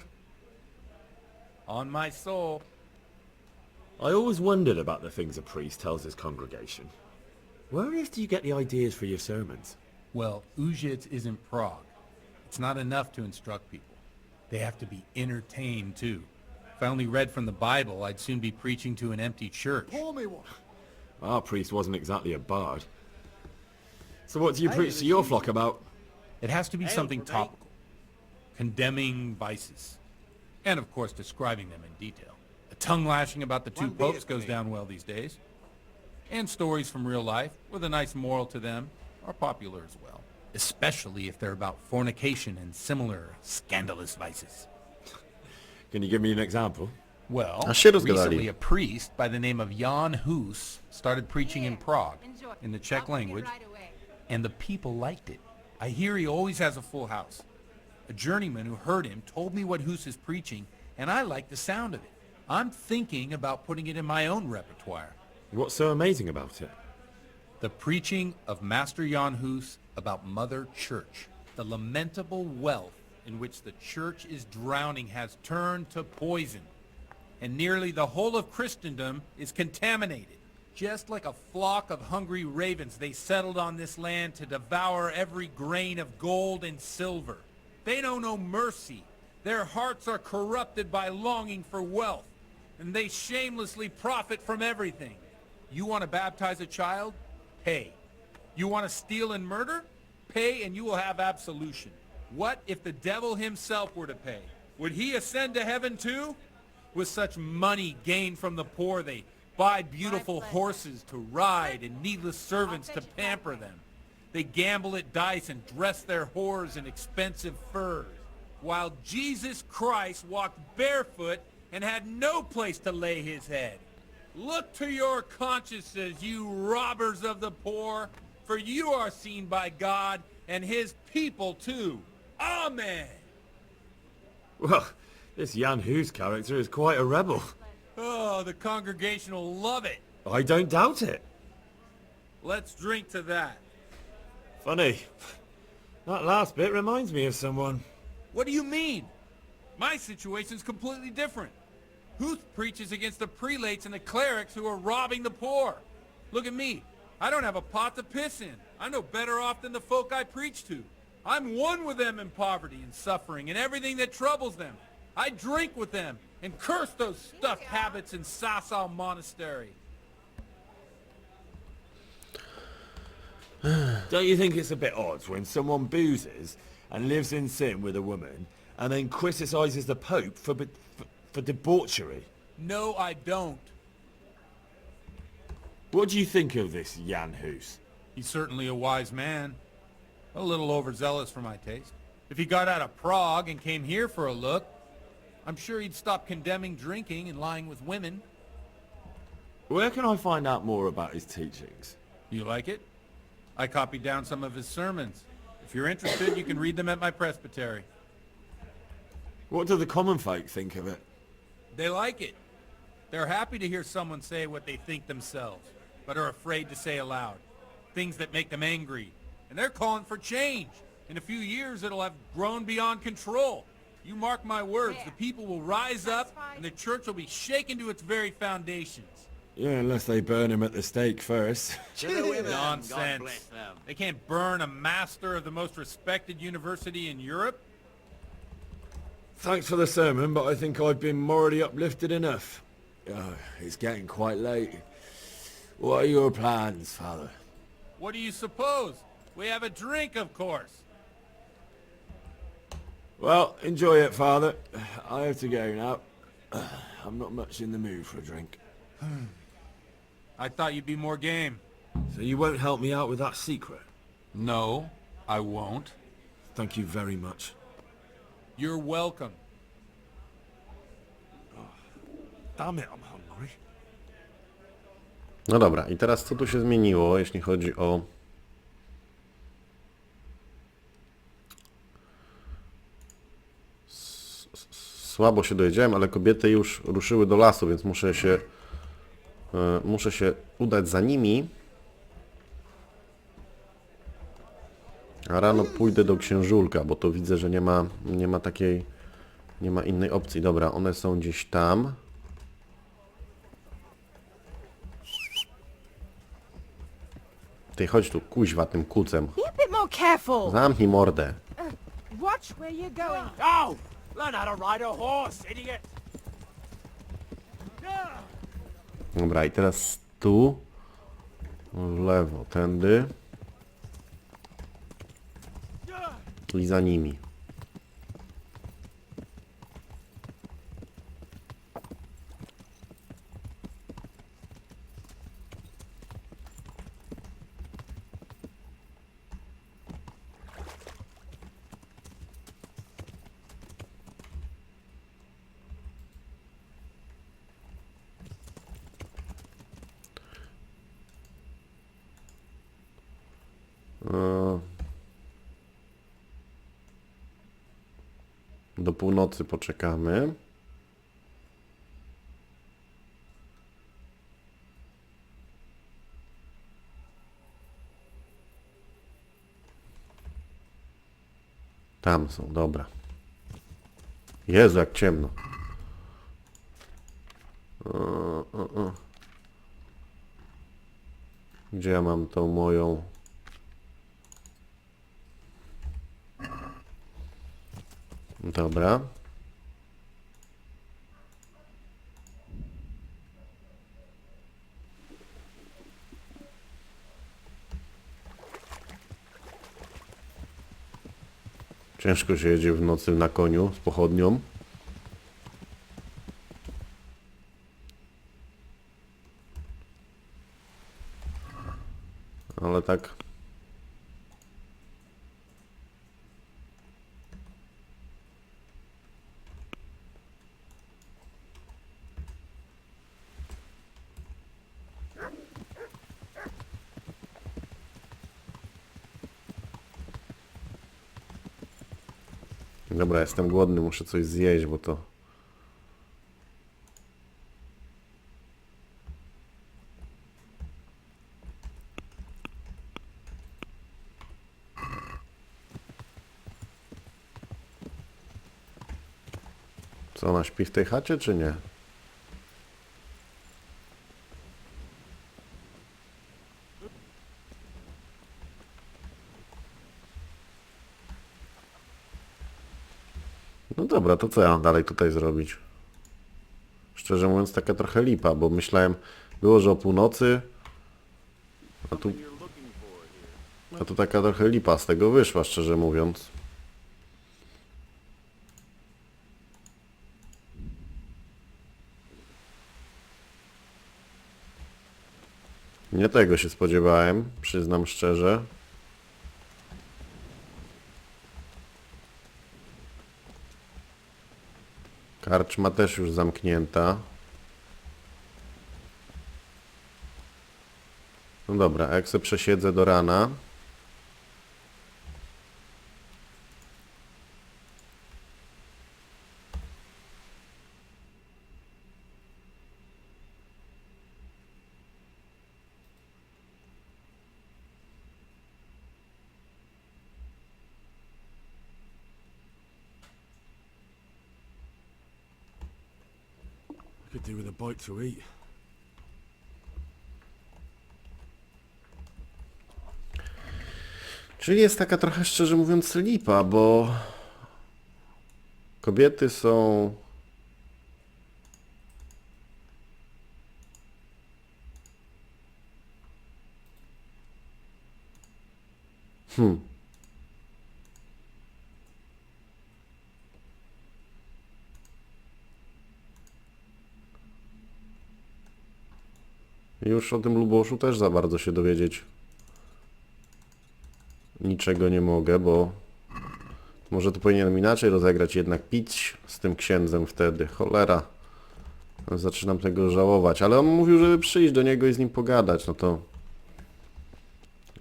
S9: On my soul.
S7: I always wondered about the things a priest tells his congregation. Where on earth do you get the ideas for your sermons?
S9: Well, Ujits isn't Prague. It's not enough to instruct people. They have to be entertained, too. If I only read from the Bible, I'd soon be preaching to an empty church.
S11: Pour me one.
S7: Our priest wasn't exactly a bard. So what do you preach to your flock about?
S9: It has to be something topical. Condemning vices. And, of course, describing them in detail. A tongue lashing about the two popes goes down well these days. And stories from real life, with a nice moral to them, are popular as well. Especially if they're about fornication and similar scandalous vices.
S7: Can you give me an example?
S9: Well,
S1: A się
S9: recently
S1: rozgadali.
S9: a priest by the name of Jan Hus started preaching in Prague, in the Czech language, and the people liked it. I hear he always has a full house. A journeyman who heard him told me what Hus is preaching, and I like the sound of it. I'm thinking about putting it in my own repertoire.
S7: What's so amazing about it?
S9: The preaching of Master Jan Hus about Mother Church. The lamentable wealth in which the church is drowning has turned to poison. And nearly the whole of Christendom is contaminated. Just like a flock of hungry ravens, they settled on this land to devour every grain of gold and silver. They know no mercy. Their hearts are corrupted by longing for wealth, and they shamelessly profit from everything. You want to baptize a child? Pay. You want to steal and murder? Pay and you will have absolution. What if the devil himself were to pay? Would he ascend to heaven too? With such money gained from the poor, they buy beautiful horses to ride and needless servants to pamper them. They gamble at dice and dress their whores in expensive furs, while Jesus Christ walked barefoot and had no place to lay his head. Look to your consciences, you robbers of the poor, for you are seen by God and his people too. Amen.
S7: Well, this Jan Hus character is quite a rebel.
S9: Oh, the congregation will love it.
S7: I don't doubt it.
S9: Let's drink to that.
S7: Funny. That last bit reminds me of someone.
S9: What do you mean? My situation's completely different. Huth preaches against the prelates and the clerics who are robbing the poor. Look at me. I don't have a pot to piss in. I'm no better off than the folk I preach to. I'm one with them in poverty and suffering and everything that troubles them. I drink with them and curse those stuffed habits in Sasau Monastery.
S7: Don't you think it's a bit odd when someone boozes and lives in sin with a woman and then criticizes the Pope for debauchery?
S9: No, I don't.
S7: What do you think of this Jan Hus?
S9: He's certainly a wise man. A little overzealous for my taste. If he got out of Prague and came here for a look, I'm sure he'd stop condemning drinking and lying with women.
S7: Where can I find out more about his teachings?
S9: You like it? I copied down some of his sermons. If you're interested, you can read them at my presbytery.
S7: What do the common folk think of it?
S9: They like it. They're happy to hear someone say what they think themselves, but are afraid to say aloud. Things that make them angry. And they're calling for change. In a few years, it'll have grown beyond control. You mark my words, the people will rise up, and the church will be shaken to its very foundations.
S7: Yeah, unless they burn him at the stake first.
S9: Nonsense. They can't burn a master of the most respected university in Europe.
S7: Thanks for the sermon, but I think I've been morally uplifted enough. Oh, it's getting quite late. What are your plans, Father?
S9: What do you suppose? We have a drink, of course.
S7: Well, enjoy it, Father. I have to go now. I'm not much in the mood for a drink.
S9: I thought you'd be more game.
S7: So you won't help me out with that secret?
S9: No, I won't.
S7: Thank you very much.
S9: You're welcome.
S7: Damn it, I'm hungry.
S1: No dobra, i teraz co tu się zmieniło, jeśli chodzi o... Słabo się dowiedziałem, ale kobiety już ruszyły do lasu, więc muszę się udać za nimi. A rano pójdę do księżulka, bo to widzę, że nie ma takiej... Nie ma innej opcji. Dobra, one są gdzieś tam. Ty, chodź tu, kuźwa, tym kucem.
S18: Be a bit more careful.
S1: Zamknij mordę.
S18: Watch where you're going.
S7: Go! Learn how to ride a horse, idiot!
S1: Dobra, i teraz tu. W lewo, tędy. I za nimi. Do północy poczekamy. Tam są, dobra. Jezu, jak ciemno. Gdzie ja mam tą moją... Dobra. Ciężko się jedzie w nocy na koniu z pochodnią. Ale tak... Dobra, jestem głodny, muszę coś zjeść, bo to... Co, ona śpi w tej chacie, czy nie? No dobra, to co ja mam dalej tutaj zrobić? Szczerze mówiąc, taka trochę lipa, bo myślałem, było, że o północy, a tu taka trochę lipa z tego wyszła, szczerze mówiąc. Nie tego się spodziewałem, przyznam szczerze. Karczma też już zamknięta. No dobra, a jak se przesiedzę do rana.
S10: Could do with a bite to eat.
S1: Czyli jest taka trochę, szczerze mówiąc, lipa, bo kobiety są... Już o tym Luboszu też za bardzo się dowiedzieć niczego nie mogę, bo może to powinienem inaczej rozegrać, jednak pić z tym księdzem wtedy. Cholera. Zaczynam tego żałować, ale on mówił, żeby przyjść do niego i z nim pogadać, no to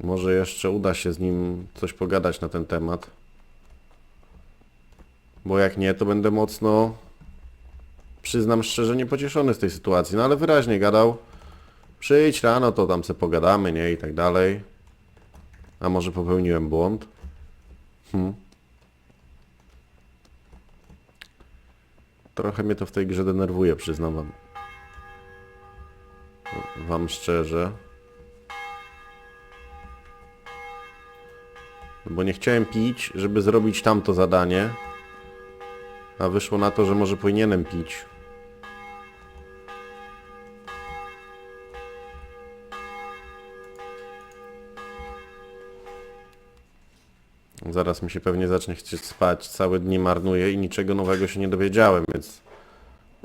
S1: może jeszcze uda się z nim coś pogadać na ten temat. Bo jak nie, to będę mocno, przyznam szczerze, niepocieszony z tej sytuacji. No ale wyraźnie gadał, przyjdź rano, to tam se pogadamy, nie? I tak dalej. A może popełniłem błąd? Trochę mnie to w tej grze denerwuje, przyznam wam szczerze. Bo nie chciałem pić, żeby zrobić tamto zadanie. A wyszło na to, że może powinienem pić. Zaraz mi się pewnie zacznie chcieć spać. Całe dni marnuję i niczego nowego się nie dowiedziałem, więc...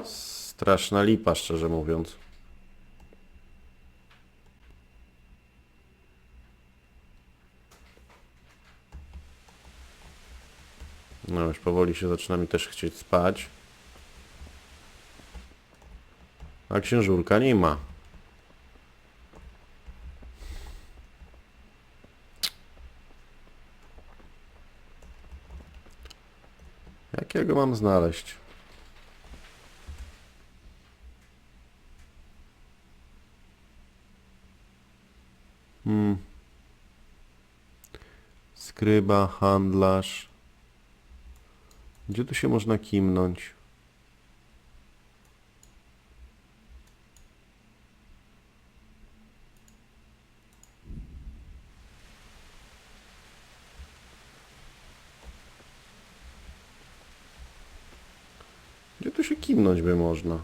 S1: straszna lipa, szczerze mówiąc. No już powoli się zaczyna mi też chcieć spać. A księżurka nie ma. Jakiego mam znaleźć? Skryba, handlarz. Gdzie tu się można kimnąć? Gdzie tu się kimnąć by można?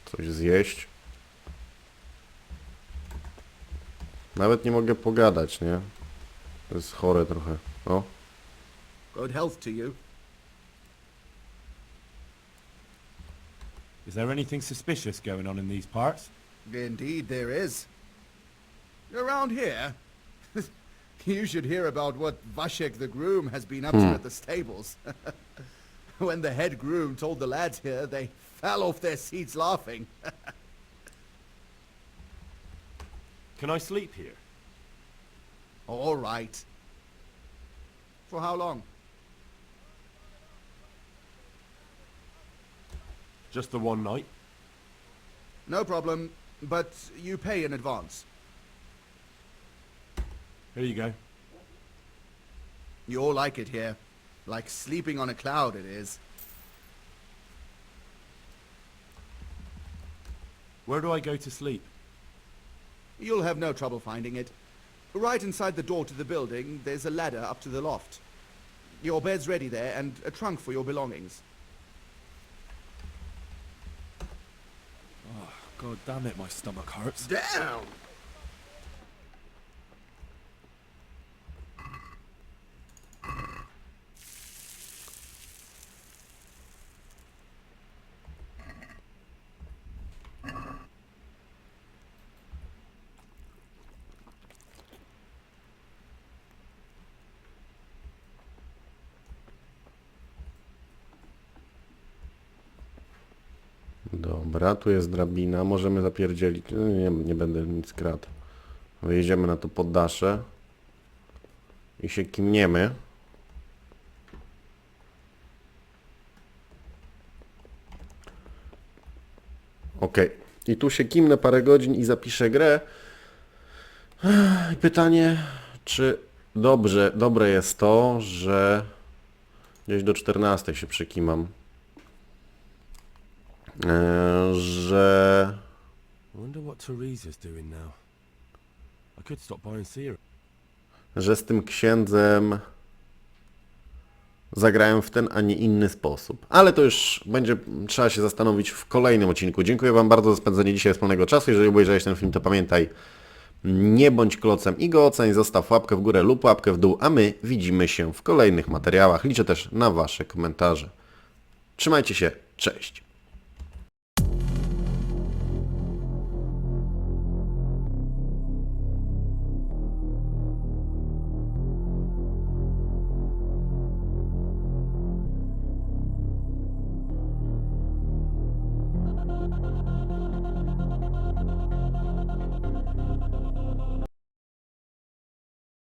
S1: Coś zjeść? Nawet nie mogę pogadać, nie? To jest chore trochę. O.
S11: Good health to you.
S10: Is there anything suspicious going on in these parts?
S11: Indeed there is. Around here, you should hear about what Vashek the groom has been up to at the stables. When the head groom told the lads here, they fell off their seats laughing.
S10: Can I sleep here?
S11: All right. For how long?
S10: Just the one night?
S11: No problem, but you pay in advance.
S10: Here you go.
S11: You'll like it here. Like sleeping on a cloud it is.
S10: Where do I go to sleep?
S11: You'll have no trouble finding it. Right inside the door to the building, there's a ladder up to the loft. Your bed's ready there, and a trunk for your belongings.
S10: Oh, God damn it, my stomach hurts.
S11: Down!
S1: Dobra, tu jest drabina, możemy zapierdzielić. Nie będę nic kradł. Wyjedziemy na to poddasze i się kimniemy. Ok, i tu się kimnę parę godzin i zapiszę grę. I pytanie, czy dobre jest to, że gdzieś do 14 się przekimam. Że... że z tym księdzem zagrałem w ten, a nie inny sposób. Ale to już będzie trzeba się zastanowić w kolejnym odcinku. Dziękuję Wam bardzo za spędzenie dzisiaj wspólnego czasu. Jeżeli obejrzałeś ten film, to pamiętaj, nie bądź klocem i go oceń, zostaw łapkę w górę lub łapkę w dół, a my widzimy się w kolejnych materiałach. Liczę też na Wasze komentarze. Trzymajcie się, cześć!